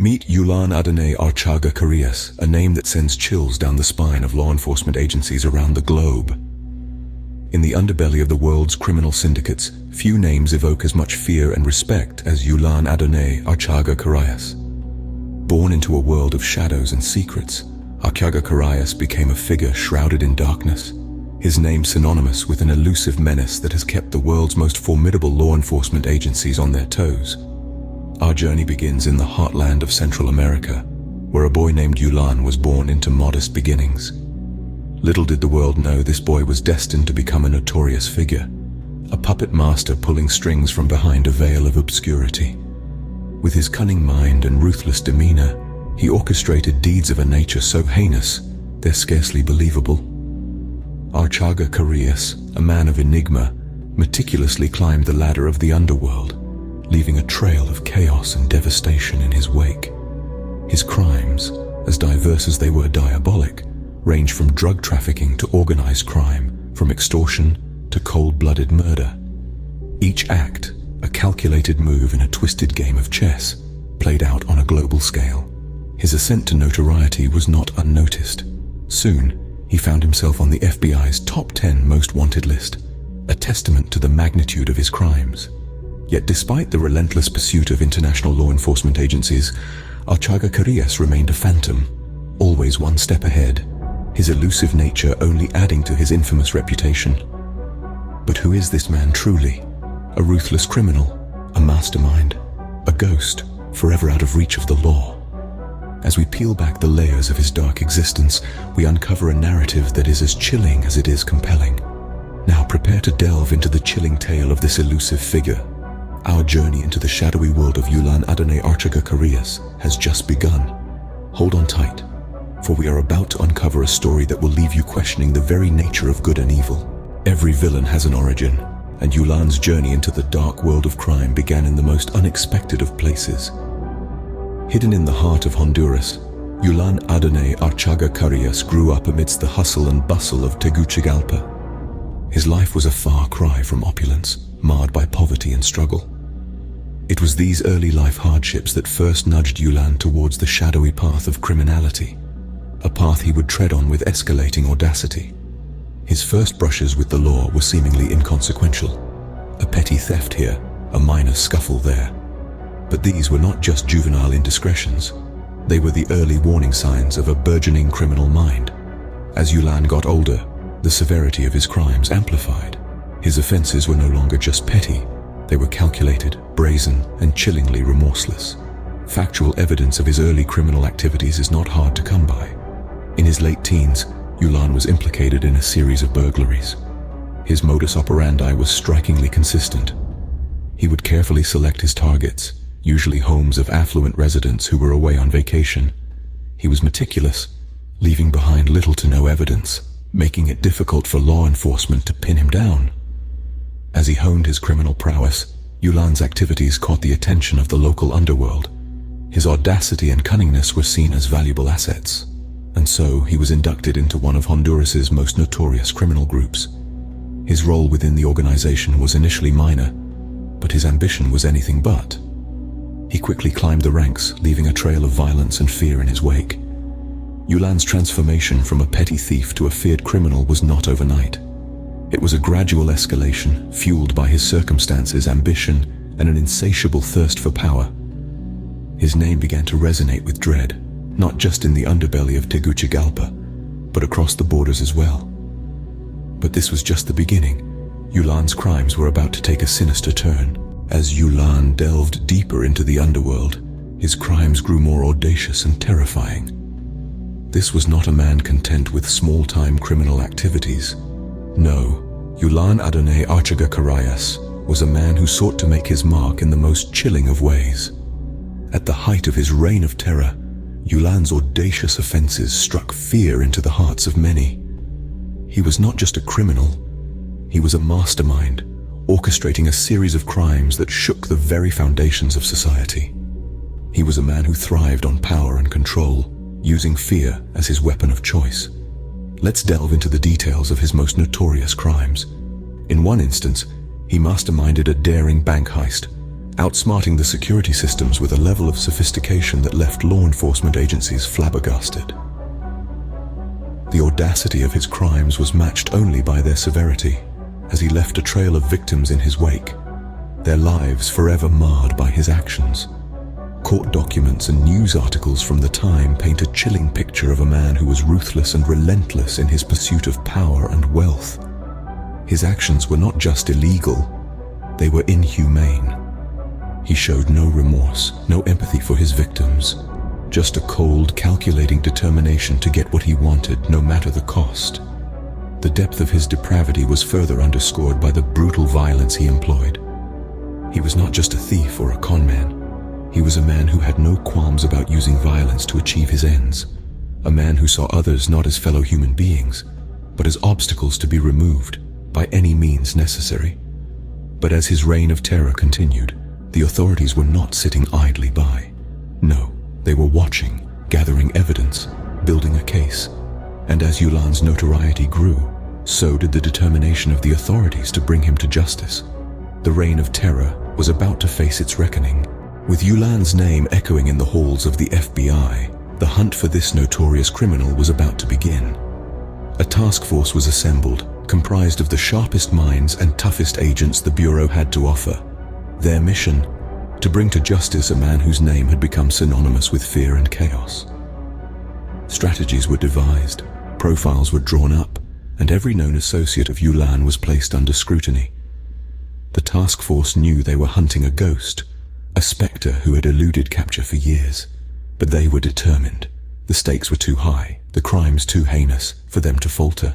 Meet YULAN ADONAY ARCHAGA CARIAS, a name that sends chills down the spine of law enforcement agencies around the globe. In the underbelly of the world's criminal syndicates, few names evoke as much fear and respect as YULAN ADONAY ARCHAGA CARIAS. Born into a world of shadows and secrets, Archaga Carias became a figure shrouded in darkness, his name synonymous with an elusive menace that has kept the world's most formidable law enforcement agencies on their toes. Our journey begins in the heartland of Central America, where a boy named Yulan was born into modest beginnings. Little did the world know this boy was destined to become a notorious figure, a puppet master pulling strings from behind a veil of obscurity. With his cunning mind and ruthless demeanor, he orchestrated deeds of a nature so heinous, they're scarcely believable. Archaga Carias, a man of enigma, meticulously climbed the ladder of the underworld, leaving a trail of chaos and devastation in his wake. His crimes, as diverse as they were diabolic, range from drug trafficking to organized crime, from extortion to cold-blooded murder. Each act, a calculated move in a twisted game of chess, played out on a global scale. His ascent to notoriety was not unnoticed. Soon, he found himself on the FBI's top 10 most wanted list, a testament to the magnitude of his crimes. Yet despite the relentless pursuit of international law enforcement agencies, Archaga Carias remained a phantom, always one step ahead, his elusive nature only adding to his infamous reputation. But who is this man truly? A ruthless criminal, a mastermind, a ghost, forever out of reach of the law. As we peel back the layers of his dark existence, we uncover a narrative that is as chilling as it is compelling. Now prepare to delve into the chilling tale of this elusive figure. Our journey into the shadowy world of YULAN ADONAY ARCHAGA CARIAS has just begun. Hold on tight, for we are about to uncover a story that will leave you questioning the very nature of good and evil. Every villain has an origin, and Yulan's journey into the dark world of crime began in the most unexpected of places. Hidden in the heart of Honduras, YULAN ADONAY ARCHAGA CARIAS grew up amidst the hustle and bustle of Tegucigalpa. His life was a far cry from opulence, marred by poverty and struggle. It was these early life hardships that first nudged Yulan towards the shadowy path of criminality, a path he would tread on with escalating audacity. His first brushes with the law were seemingly inconsequential. A petty theft here, a minor scuffle there. But these were not just juvenile indiscretions. They were the early warning signs of a burgeoning criminal mind. As Yulan got older, the severity of his crimes amplified. His offenses were no longer just petty. They were calculated, brazen, and chillingly remorseless. Factual evidence of his early criminal activities is not hard to come by. In his late teens, Yulan was implicated in a series of burglaries. His modus operandi was strikingly consistent. He would carefully select his targets, usually homes of affluent residents who were away on vacation. He was meticulous, leaving behind little to no evidence, making it difficult for law enforcement to pin him down. As he honed his criminal prowess, Yulan's activities caught the attention of the local underworld. His audacity and cunningness were seen as valuable assets, and so he was inducted into one of Honduras's most notorious criminal groups. His role within the organization was initially minor, but his ambition was anything but. He quickly climbed the ranks, leaving a trail of violence and fear in his wake. Yulan's transformation from a petty thief to a feared criminal was not overnight. It was a gradual escalation, fueled by his circumstances, ambition, and an insatiable thirst for power. His name began to resonate with dread, not just in the underbelly of Tegucigalpa, but across the borders as well. But this was just the beginning. Yulan's crimes were about to take a sinister turn. As Yulan delved deeper into the underworld, his crimes grew more audacious and terrifying. This was not a man content with small-time criminal activities. No, YULAN ADONAY ARCHAGA CARIAS was a man who sought to make his mark in the most chilling of ways. At the height of his reign of terror, Yulan's audacious offenses struck fear into the hearts of many. He was not just a criminal, he was a mastermind, orchestrating a series of crimes that shook the very foundations of society. He was a man who thrived on power and control, using fear as his weapon of choice. Let's delve into the details of his most notorious crimes. In one instance, he masterminded a daring bank heist, outsmarting the security systems with a level of sophistication that left law enforcement agencies flabbergasted. The audacity of his crimes was matched only by their severity, as he left a trail of victims in his wake, their lives forever marred by his actions. Court documents and news articles from the time paint a chilling picture of a man who was ruthless and relentless in his pursuit of power and wealth. His actions were not just illegal, they were inhumane. He showed no remorse, no empathy for his victims, just a cold, calculating determination to get what he wanted, no matter the cost. The depth of his depravity was further underscored by the brutal violence he employed. He was not just a thief or a con man. He was a man who had no qualms about using violence to achieve his ends. A man who saw others not as fellow human beings, but as obstacles to be removed by any means necessary. But as his reign of terror continued, the authorities were not sitting idly by. No, they were watching, gathering evidence, building a case. And as Yulan's notoriety grew, so did the determination of the authorities to bring him to justice. The reign of terror was about to face its reckoning. With Yulan's name echoing in the halls of the FBI, the hunt for this notorious criminal was about to begin. A task force was assembled, comprised of the sharpest minds and toughest agents the Bureau had to offer. Their mission, to bring to justice a man whose name had become synonymous with fear and chaos. Strategies were devised, profiles were drawn up, and every known associate of Yulan was placed under scrutiny. The task force knew they were hunting a ghost, a specter who had eluded capture for years. But they were determined. The stakes were too high, the crimes too heinous for them to falter.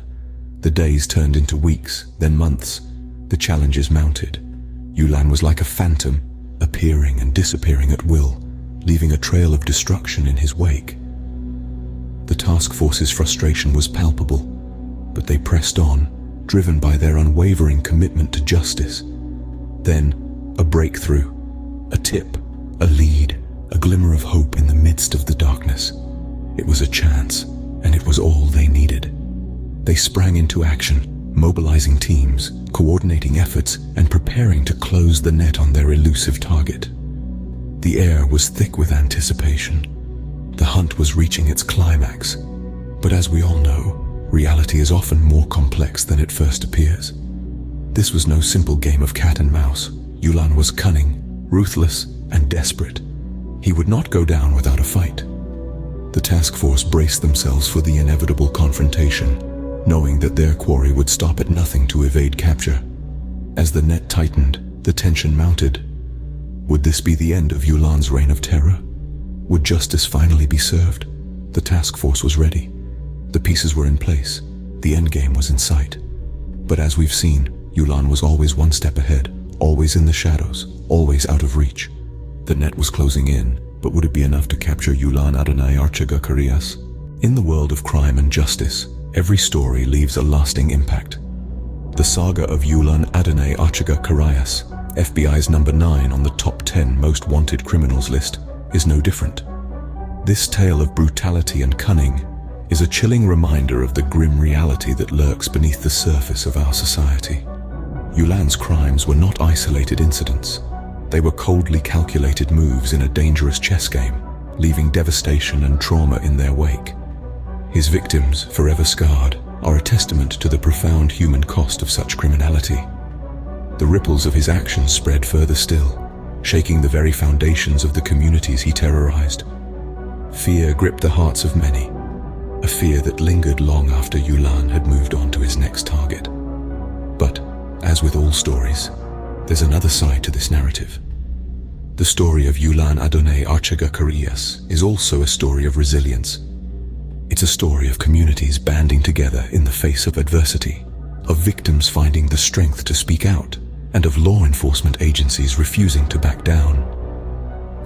The days turned into weeks, then months. The challenges mounted. Yulan was like a phantom, appearing and disappearing at will, leaving a trail of destruction in his wake. The task force's frustration was palpable, but they pressed on, driven by their unwavering commitment to justice. Then, a breakthrough, a tip, a lead, a glimmer of hope in the midst of the darkness. It was a chance, and it was all they needed. They sprang into action, mobilizing teams, coordinating efforts, and preparing to close the net on their elusive target. The air was thick with anticipation. The hunt was reaching its climax. But as we all know, reality is often more complex than it first appears. This was no simple game of cat and mouse. Yulan was cunning, ruthless, and desperate. He would not go down without a fight. The task force braced themselves for the inevitable confrontation, knowing that their quarry would stop at nothing to evade capture. As the net tightened, the tension mounted. Would this be the end of Yulan's reign of terror? Would justice finally be served? The task force was ready. The pieces were in place. The endgame was in sight. But as we've seen, Yulan was always one step ahead, always in the shadows, always out of reach. The net was closing in, but would it be enough to capture YULAN Adonay Archaga Carias? In the world of crime and justice, every story leaves a lasting impact. The saga of YULAN Adonay Archaga Carias, FBI's number 9 on the top 10 most wanted criminals list, is no different. This tale of brutality and cunning is a chilling reminder of the grim reality that lurks beneath the surface of our society. Yulan's crimes were not isolated incidents. They were coldly calculated moves in a dangerous chess game, leaving devastation and trauma in their wake. His victims, forever scarred, are a testament to the profound human cost of such criminality. The ripples of his actions spread further still, shaking the very foundations of the communities he terrorized. Fear gripped the hearts of many, a fear that lingered long after Yulan had moved on to his next target. But, as with all stories, there's another side to this narrative. The story of YULAN Adonay Archaga Carias is also a story of resilience. It's a story of communities banding together in the face of adversity, of victims finding the strength to speak out, and of law enforcement agencies refusing to back down.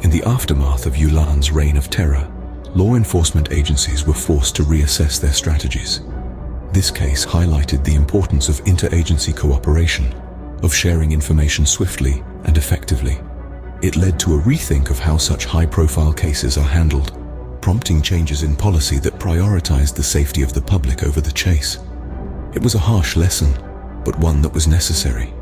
In the aftermath of Yulan's reign of terror, law enforcement agencies were forced to reassess their strategies. This case highlighted the importance of interagency cooperation, of sharing information swiftly and effectively. It led to a rethink of how such high-profile cases are handled, prompting changes in policy that prioritized the safety of the public over the chase. It was a harsh lesson, but one that was necessary.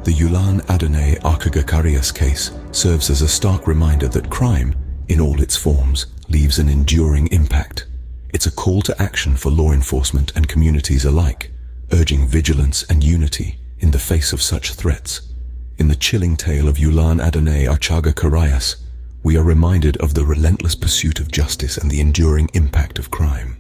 The YULAN Adonay ARCHAGA CARIAS case serves as a stark reminder that crime, in all its forms, leaves an enduring impact. It's a call to action for law enforcement and communities alike, urging vigilance and unity in the face of such threats. In the chilling tale of YULAN ADONAY ARCHAGA CARIAS, we are reminded of the relentless pursuit of justice and the enduring impact of crime.